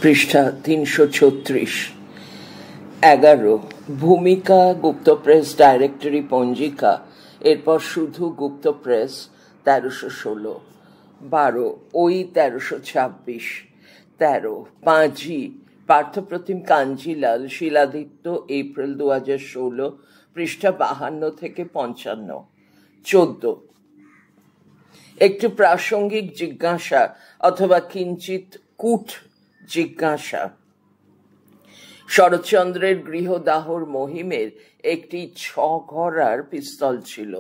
পৃষ্ঠা ৩৩৬। ১১ ভূমিকা গুপ্ত press directory পঞ্জিকা, এরপর শুধু গুপ্ত প্রেস ১৩১৬। ১২ ওই ১৩২৬। ১৩ পাঁজি পার্থপ্রতিম কাঞ্জিলাল শিলাদিত্য, এপ্রিল ২০১৬, পৃষ্ঠা ৫২ থেকে ৫৫। ১৪ একটি প্রাসঙ্গিক জিজ্ঞাসা অথবা কিঞ্চিত কূট জিজ্ঞাসা। শরৎচন্দ্রের গৃহদাহর মহিমের একটি ৬ পিস্তল ছিল।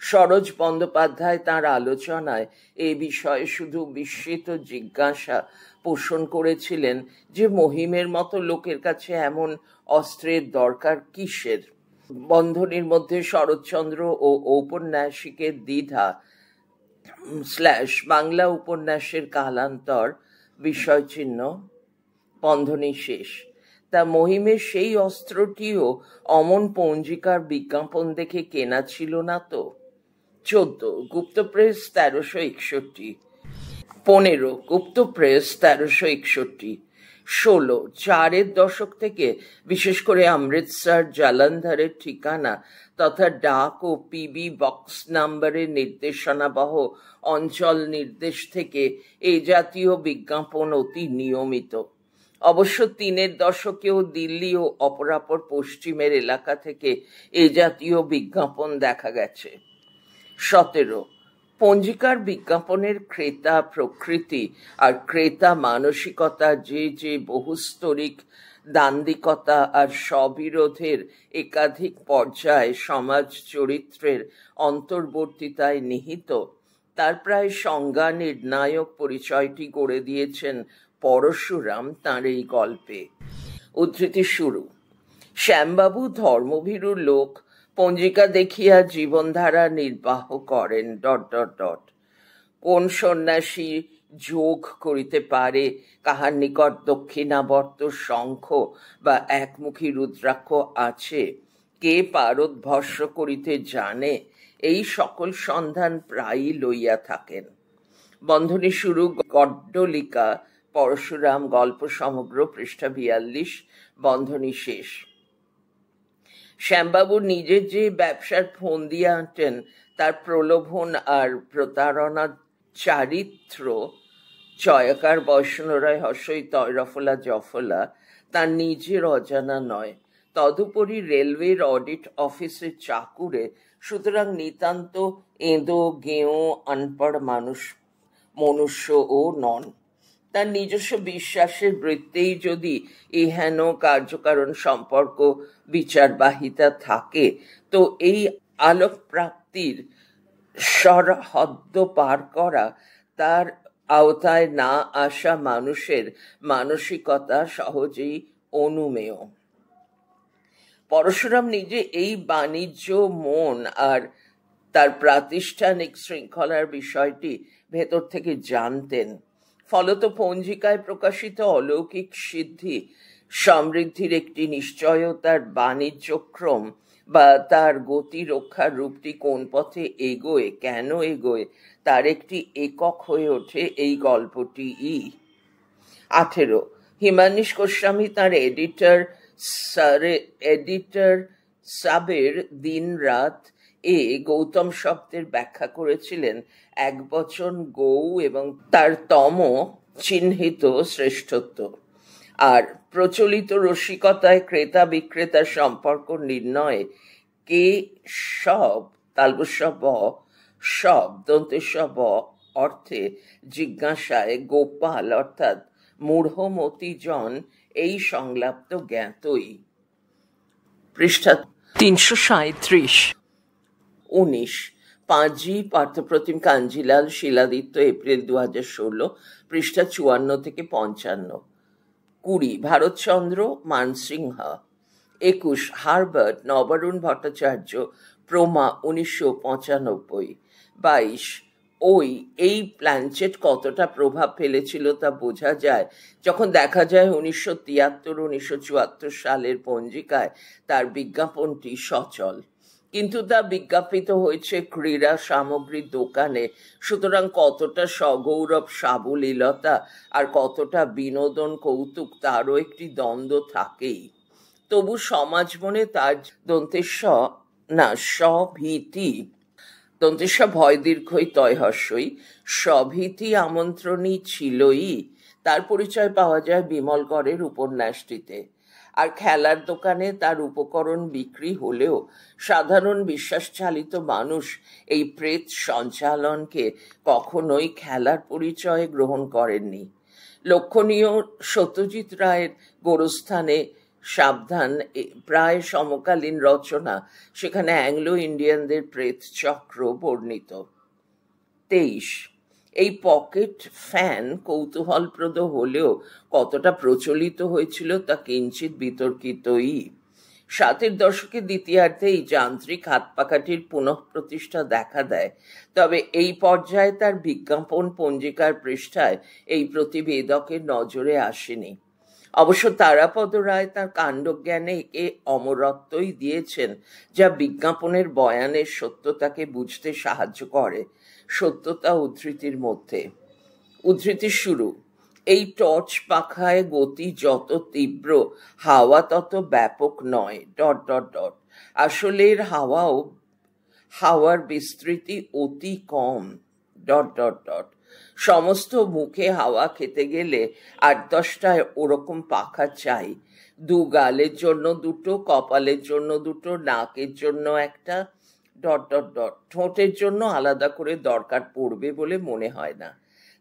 সরোজ বন্দ্যোপাধ্যায় তাঁর আলোচনায় এ বিষয়ে শুধু বিস্মিত জিজ্ঞাসা পোষণ করেছিলেন যে মহিমের মতো লোকের কাছে এমন অস্ত্রের দরকার কিসের। বন্ধনীর মধ্যে শরৎচন্দ্র ও ঔপন্যাসিকের দ্বিধা বাংলা উপন্যাসের কালান্তর বিষয়চিহ্ন বন্ধনী শেষ। তা মহিমের সেই অস্ত্রটিও অমন পঞ্জিকার বিজ্ঞাপন দেখে কেনা ছিল না তো। ১৪ গুপ্ত প্রেস ১৩৬১। ১৫ গুপ্ত প্রেস ১৩৬১। ১৬ চারের দশক থেকে বিশেষ করে অমৃতসর, জালন্ধরের ঠিকানা তথা ডাক ও পিবি বক্স নাম্বারের নির্দেশনাবহ অঞ্চল নির্দেশ থেকে এই জাতীয় বিজ্ঞাপন অতি নিয়মিত। অবশ্য ৩-এর দশকেও দিল্লি ও অপরাপর পশ্চিমের এলাকা থেকে এই জাতীয় বিজ্ঞাপন দেখা গেছে। ১৭ পঞ্জিকার বিজ্ঞাপনের ক্রেতা প্রকৃতি আর ক্রেতা মানসিকতা যে বহুস্তরিক দান্দিকতা আর স্ববিরোধের একাধিক পর্যায়ে সমাজ চরিত্রের অন্তর্বর্তীতায় নিহিত, তার প্রায় সংজ্ঞা নির্ণায়ক পরিচয়টি গড়ে দিয়েছেন পরশুরাম তাঁর এই গল্পে। উদ্ধৃতি শুরু। শ্যামবাবু ধর্মভীরু লোক, পঞ্জিকা দেখিয়া জীবনধারা নির্বাহ করেন... কোন সন্ন্যাসী যোগ করিতে পারে, কাহার নিকট দক্ষিণাবর্ত শঙ্খ বা একমুখী রুদ্রাক্ষ আছে, কে পারদভস্য করিতে জানে, এই সকল সন্ধান প্রায়ই লইয়া থাকেন। বন্ধনী শুরু গড্ডলিকা পরশুরাম গল্প সমগ্র, পৃষ্ঠা ৪২, বন্ধনী শেষ। শ্যামবাবু নিজের যে ব্যবসার ফন্দি আঁটেন তার প্রলোভন আর প্রতারণার চারিত্র চয়াকার বৈষ্ণরায় হর্ষই তৈরফলা জফলা তার নিজের অজানা নয়। তদুপরি রেলওয়ের অডিট অফিসের চাকুরে, সুতরাং নিতান্ত এঁদো গেঁয়ো আনপড় মনুষ্যও নন। তার নিজস্ব বিশ্বাসের বৃত্তেই যদি এহেন কার্যকারণ সম্পর্ক বিচারবাহিতা থাকে, তো এই আলোক প্রাপ্তির সরহদ্দ পার করা তার আওতায় না আসা মানুষের মানসিকতা সহজেই অনুমেয়। পরশুরাম নিজে এই বাণিজ্য মন আর তার প্রাতিষ্ঠানিক শৃঙ্খলার বিষয়টি ভেতর থেকে জানতেন। ফলত পঞ্জিকায় প্রকাশিত অলৌকিক সিদ্ধি সমৃদ্ধির একটি নিশ্চয়তার বাণিজ্যক্রম বা তার গতি রক্ষার রূপটি কোন পথে এগোয়, কেন এগোয়, তার একটি একক হয়ে ওঠে এই গল্পটিই। ১৮ হিমানীশ গোস্বামী তাঁর এডিটর সাবের দিন রাত এ গৌতম শব্দের ব্যাখ্যা করেছিলেন একবচন গৌ এবং তার তম চিহ্নিত শ্রেষ্ঠত্ব। আর প্রচলিত রসিকতায় ক্রেতা বিক্রেতার সম্পর্ক নির্ণয়ে কে সব তালবস্ব সব দন্তেস্ব অর্থে জিজ্ঞাসায় গোপাল অর্থাৎ মূঢ়মতি জন এই সংলাপ্ত জ্ঞাতই। পৃষ্ঠা ৩৩৭। ১৯ পাঁজি পার্থপ্রতিম কাঞ্জিলাল শিলাদিত্য, এপ্রিল ২০১৬, পৃষ্ঠা ৫৪ থেকে ৫৫। ২০ ভারতচন্দ্র মানসিংহ। ২১ হারবার্ট নবারুণ ভট্টাচার্য, প্রমা, ১৯৯৫। ২২ এই প্ল্যানচেট কতটা প্রভাব ফেলেছিল তা বোঝা যায় যখন দেখা যায় ১৯৭৩-১৯৭৪ সালের পঞ্জিকায় তার বিজ্ঞাপনটি সচল। কিন্তু তা বিজ্ঞাপিত হয়েছে ক্রীড়া সামগ্রীর দোকানে, সুতরাং কতটা সগৌরব সাবলীলতা আর কতটা বিনোদন কৌতুক তারও একটি দ্বন্দ্ব থাকেই। তবু সমাজ মনে তার দন্তেশ্ব না স্বভীতি, দন্তেশ্ব ভয় দীর্ঘই তয় হস্যই, স্বভীতি আমন্ত্রণী ছিলই, তার পরিচয় পাওয়া যায় বিমলকরের উপন্যাসটিতে। আর খেলার দোকানে তার উপকরণ বিক্রি হলেও সাধারণ বিশ্বাসচালিত মানুষ এই প্রেত সঞ্চালনকে কখনোই খেলার পরিচয়ে গ্রহণ করেননি। লক্ষণীয় সত্যজিৎ রায়ের গোরস্থানে সাবধান প্রায় সমকালীন রচনা, সেখানে অ্যাংলো ইন্ডিয়ানদের প্রেত চক্র বর্ণিত। 23, এই পকেট ফ্যান কৌতূহলপ্রদ হলেও কতটা প্রচলিত হয়েছিল তা কিঞ্চিত বিতর্কিতই। 60-এর দশকের দ্বিতীয়ার্ধে এই যান্ত্রিক হাত পাখাটির পুনঃপ্রতিষ্ঠা দেখা দেয়, তবে এই পর্যায়ে তার বিজ্ঞাপন পঞ্জিকার পৃষ্ঠায় এই প্রতিবেদকের নজরে আসেনি। অবশ্য তারাপদ রায় তার কাণ্ডজ্ঞানে একে অমরত্বই দিয়েছেন, যা বিজ্ঞাপনের বয়ানের সত্যতাকে বুঝতে সাহায্য করে। সত্যতা উদ্ধৃতির মধ্যে, উদ্ধৃতি শুরু, এই টর্চ পাখায় গতি যত তীব্র, হাওয়া তত ব্যাপক নয়, ডট ডট ডট, আসলে এর হাওয়ার বিস্তৃতি অতি কম, ডট ডট ডট, সমস্ত মুখে হাওয়া খেতে গেলে 8-10টায় ওরকম পাখা চাই, 2 গালের জন্য 2টো, কপালের জন্য 2টো, নাকের জন্য 1টা, ডট ডট ডট, ঠোঁটের জন্য আলাদা করে দরকার পড়বে বলে মনে হয় না।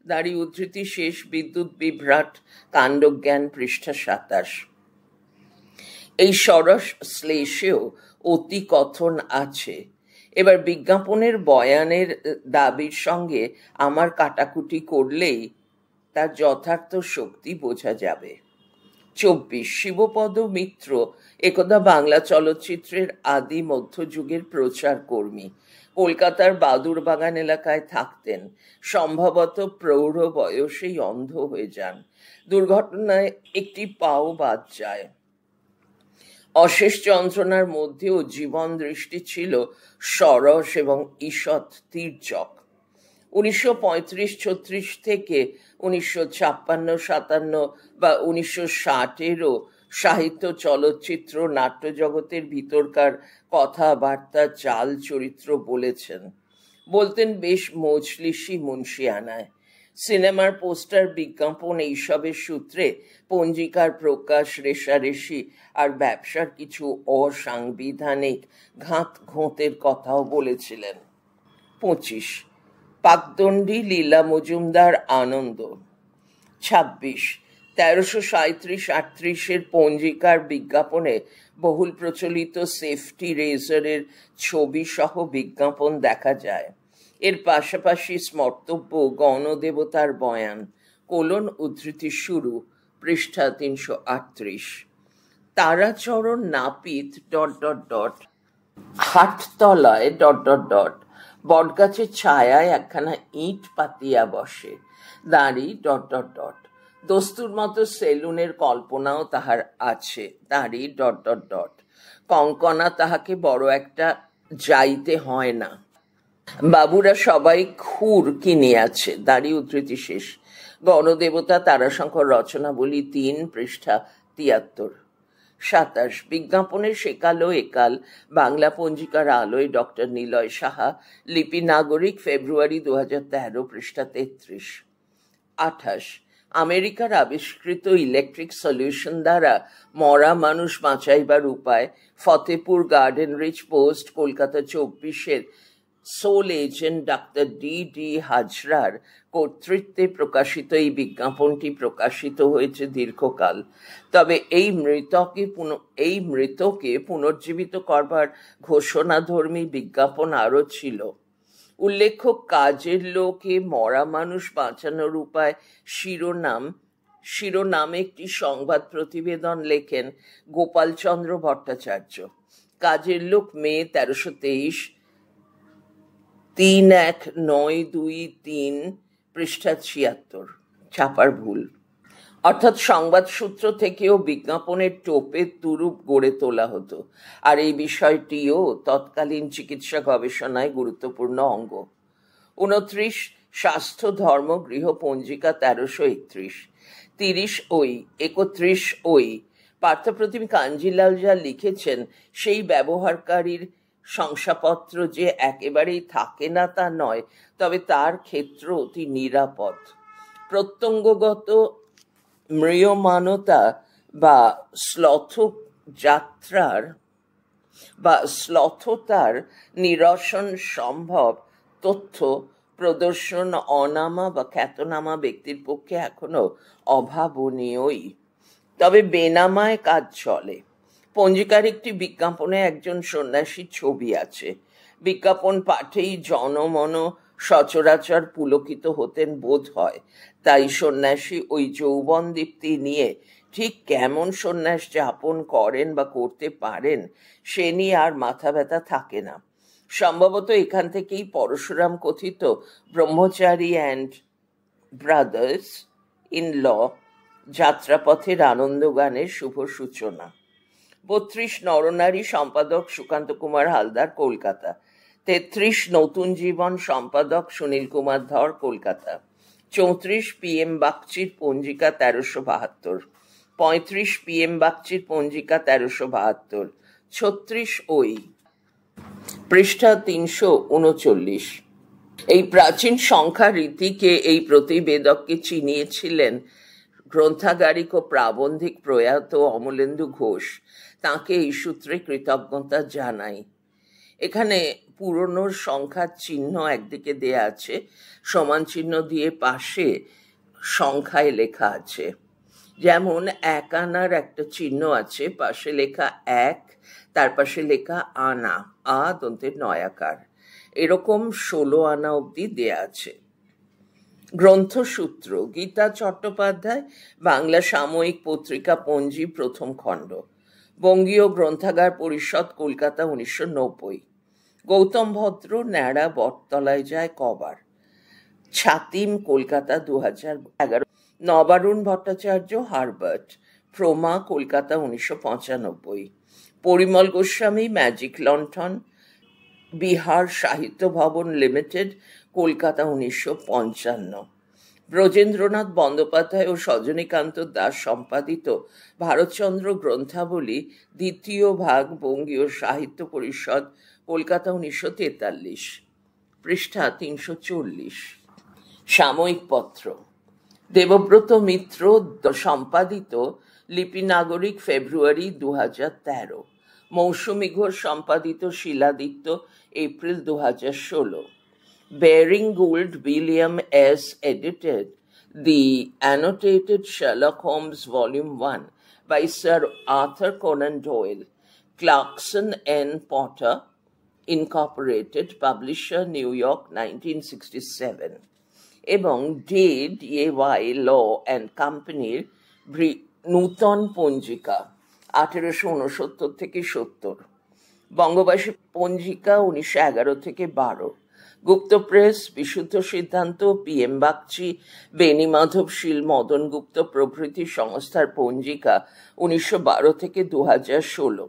দাঁড়ি উদ্ধৃতি শেষ। বিদ্যুৎ বিভ্রাট কাণ্ডজ্ঞান, পৃষ্ঠা 27। এই সরস শ্লেষেও অতি কথন আছে। এবার বিজ্ঞাপনের বয়ানের দাবির সঙ্গে আমার কাটাকুটি করলেই তার যথার্থ শক্তি বোঝা যাবে। 24, শিবপদ মিত্র একদা বাংলা চলচ্চিত্রের আদি মধ্যযুগের প্রচার কর্মী। কলকাতার বাদুরবাগান এলাকায় থাকতেন। সম্ভবত প্রৌঢ় বয়সেই অন্ধ হয়ে যান। দুর্ঘটনায় একটি পাও বাদ যায়। অশেষ যন্ত্রণার মধ্যেও জীবন দৃষ্টি ছিল সরস এবং ঈষৎ তীর্যক। 1935-36 থেকে 1956-57 বা 1960-এরও সাহিত্য, চলচ্চিত্র, নাট্যজগতের ভিতরকার কথাবার্তা, চাল চরিত্র বলতেন বেশ মজলিশি মুন্সিয়ানায়। সিনেমার পোস্টার, বিজ্ঞাপন এইসবের সূত্রে পঞ্জিকার প্রকাশ, রেষারেষি আর ব্যবসার কিছু অসাংবিধানিক ঘাত ঘোঁতের কথাও বলেছিলেন। 25, পাকদণ্ডী লীলা মজুমদার আনন্দ। 26, 1337-38 পঞ্জিকার বিজ্ঞাপনে বহুল প্রচলিত সেফটি রেজারের ছবি সহ বিজ্ঞাপন দেখা যায়। এর পাশাপাশি স্মর্তব্য গণদেবতার বয়ান, উদ্ধৃতি শুরু, পৃষ্ঠা 338। তারাচরণ নাপিত ডট ডট ডট, হাটতলায় ডট ডট ডট, বটগাছের ছায়ায় একখানা ইট পাতিয়া বসে, দাঁড়ি ডট ডট ডট, দস্তুর মতো সেলুনের কল্পনাও তাহার আছে, দাঁড়ি ডট ডট ডট, কঙ্কনা তাহাকে বড় একটা যাইতে হয় না, বাবুরা সবাই খুর কিনিয়াছে, দাঁড়ি উদ্ধৃতি শেষ। গণদেবতা তারাশঙ্কর রচনাবলী 3, পৃষ্ঠা 73। 27, বিজ্ঞাপনের সেকাল ও একাল বাংলা পঞ্জিকার আলোয়, ডক্টর নিলয় সাহা, লিপি নাগরিক, ফেব্রুয়ারি 2013, পৃষ্ঠা 33। 28, আমেরিকার আবিষ্কৃত ইলেকট্রিক সলিউশন দ্বারা মরা মানুষ বাঁচাইবার উপায়, Fatepur garden reach post, Kolkata 24-এর সোল এজেন্ট ডাক্তার ডি হাজরার কর্তৃত্বে প্রকাশিত এই বিজ্ঞাপনটি প্রকাশিত হয়েছে দীর্ঘকাল। তবে এই মৃতকে পুনর্জীবিত করবার ঘোষণাধর্মী বিজ্ঞাপন আরও ছিল। উল্লেখ্য, কাজের লোকে মরা মানুষ বাঁচানোর উপায় শিরোনামে একটি সংবাদ প্রতিবেদন লেখেন গোপালচন্দ্র ভট্টাচার্য। কাজের লোক, মে 1323, 31923, পৃষ্ঠা 76, ছাপার ভুল। অর্থাৎ সংবাদ সূত্র থেকেও বিজ্ঞাপনের টোপের তুরুপ গড়ে তোলা হতো, আর এই বিষয়টিও তৎকালীন চিকিৎসা গবেষণায় গুরুত্বপূর্ণ অঙ্গ। 29 স্বাস্থ্য ধর্ম গৃহ পঞ্জিকা 1331, 30 ওই 31 ওই পার্থপ্রতিম কাঞ্জিলাল যা লিখেছেন সেই ব্যবহারকারীর শংসাপত্র যে একেবারেই থাকে না তা নয়, তবে তার ক্ষেত্র অতি নিরাপদ। প্রত্যঙ্গগত ম্রিয়মানতা বা শ্লথতার নিরসন সম্ভব তথ্য প্রদর্শন অনামা বা খ্যাতনামা ব্যক্তির পক্ষে এখনো অভাবনীয়ই। তবে বেনামায় কাজ চলে। পঞ্জিকার একটি বিজ্ঞাপনে একজন সন্ন্যাসীর ছবি আছে। বিজ্ঞাপন পাঠেই জনমন সচরাচর পুলকিত হতেন বোধ হয়। তাই সন্ন্যাসী ওই যৌবন দীপ্তি নিয়ে ঠিক কেমন সন্ন্যাস যাপন করেন বা করতে পারেন সে নিয়ে আর মাথা ব্যথা থাকে না। সম্ভবত এখান থেকেই পরশুরাম কথিত ব্রহ্মচারী অ্যান্ড ব্রাদার্স ইন ল যাত্রাপথের আনন্দগানের শুভ সূচনা। 32 নরনারী সম্পাদক সুকান্ত কুমার হালদার, কলকাতা। 33 নতুন জীবন সম্পাদক সুনীল কুমার ধর, কলকাতা। 34 PM বাগচির পঞ্জিকা 1372, 35 PM বাগচির পঞ্জিকা 1372, 36 ওই পৃষ্ঠা 339। এই প্রাচীন সংখ্যা রীতিকে, এই প্রতিবেদককে চিনিয়েছিলেন গ্রন্থাগারিক ও প্রাবন্ধিক প্রয়াত অমলেন্দু ঘোষ। তাঁকে এই সূত্রে কৃতজ্ঞতা জানাই। এখানে পুরনোর সংখ্যার চিহ্ন একদিকে দেয়া আছে, সমান চিহ্ন দিয়ে পাশে সংখ্যায় লেখা আছে। যেমন 1 আনার একটা চিহ্ন আছে, পাশে লেখা 1, তার পাশে লেখা আনা, আ দন্তের নয়াকার। এরকম 16 আনা অবধি দেয়া আছে। গ্রন্থসূত্র গীতা চট্টোপাধ্যায়, বাংলা সাময়িক পত্রিকা পঞ্জি, প্রথম খণ্ড। বঙ্গীয় গ্রন্থাগার পরিষদ, কলকাতা, 1990। গৌতম ভদ্র ন্যাড়া বটতলায় যায় কবার, ছাতিম, কলকাতা, 2011। নবারুণ ভট্টাচার্য, হারবার্ট, প্রমা, কলকাতা, 1995। পরিমল গোস্বামী, ম্যাজিক লণ্ঠন, বিহার সাহিত্য ভবন লিমিটেড, কলকাতা, 1955। ব্রজেন্দ্রনাথ বন্দ্যোপাধ্যায় ও সজনীকান্ত দাস সম্পাদিত ভারতচন্দ্র গ্রন্থাবলী, দ্বিতীয় ভাগ, বঙ্গীয় সাহিত্য পরিষদ, কলকাতা, 1943, পৃষ্ঠা 340। সাময়িক পত্র দেবব্রত মিত্র সম্পাদিত লিপি নাগরিক, ফেব্রুয়ারি 2013। মৌসুমী ঘোষ সম্পাদিত Siladitya, April 2016। Baring Gould William S. edited the annotated Sherlock Holmes Volume 1 by Sir Arthur Conan Doyle. Clarkson N. Potter Incorporated, Publisher, New York, 1967. এবং D.Y. Law and Companyর নূতন পঞ্জিকা, 1869 থেকে 70। বঙ্গবাসী পঞ্জিকা, 1911 থেকে 12। গুপ্ত প্রেস, বিশুদ্ধ সিদ্ধান্ত, PM বাগচি, বেনি মাধব শীল, মদন গুপ্ত প্রভৃতি সংস্থার পঞ্জিকা, 1912 থেকে 2016।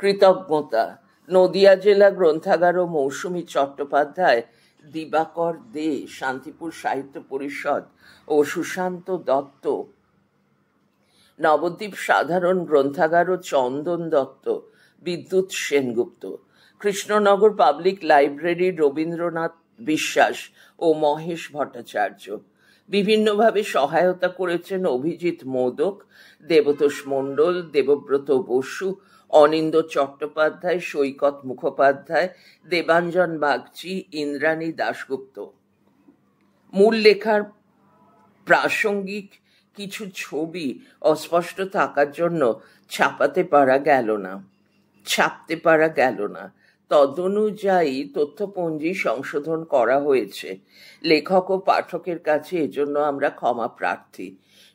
কৃতজ্ঞতা নদিয়া জেলা গ্রন্থাগার ও মৌসুমী চট্টোপাধ্যায়, দিবাকর দে, শান্তিপুর সাহিত্য পরিষদ ও সুশান্ত দত্ত, নবদ্বীপ সাধারণ গ্রন্থাগার ও চন্দন দত্ত, বিদ্যুৎ সেনগুপ্ত। কৃষ্ণনগর পাবলিক লাইব্রেরি, রবীন্দ্রনাথ বিশ্বাস ও মহেশ ভট্টাচার্য। বিভিন্নভাবে সহায়তা করেছেন অভিজিৎ মোদক, দেবতোষ মণ্ডল, দেবব্রত বসু, অনিন্দ চট্টোপাধ্যায়, সৈকত মুখোপাধ্যায়, দেবাঞ্জন বাগচি, ইন্দ্রাণী দাশগুপ্ত। মূল লেখার প্রাসঙ্গিক কিছু ছবি অস্পষ্ট থাকার জন্য ছাপতে পারা গেল না। তদনুযায়ী তথ্যপঞ্জি সংশোধন করা হয়েছে। লেখক ও পাঠকের কাছে এজন্য আমরা ক্ষমা প্রার্থী।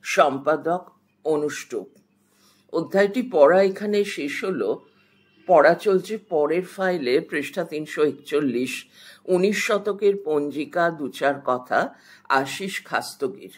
সম্পাদক অনুষ্টুপ। অধ্যায়টি পড়া এখানে শেষ হলো। পড়া চলছে পরের ফাইলে, পৃষ্ঠা 341। 19 শতকের পঞ্জিকা, 2-4 কথা, আশিস খাস্তগির।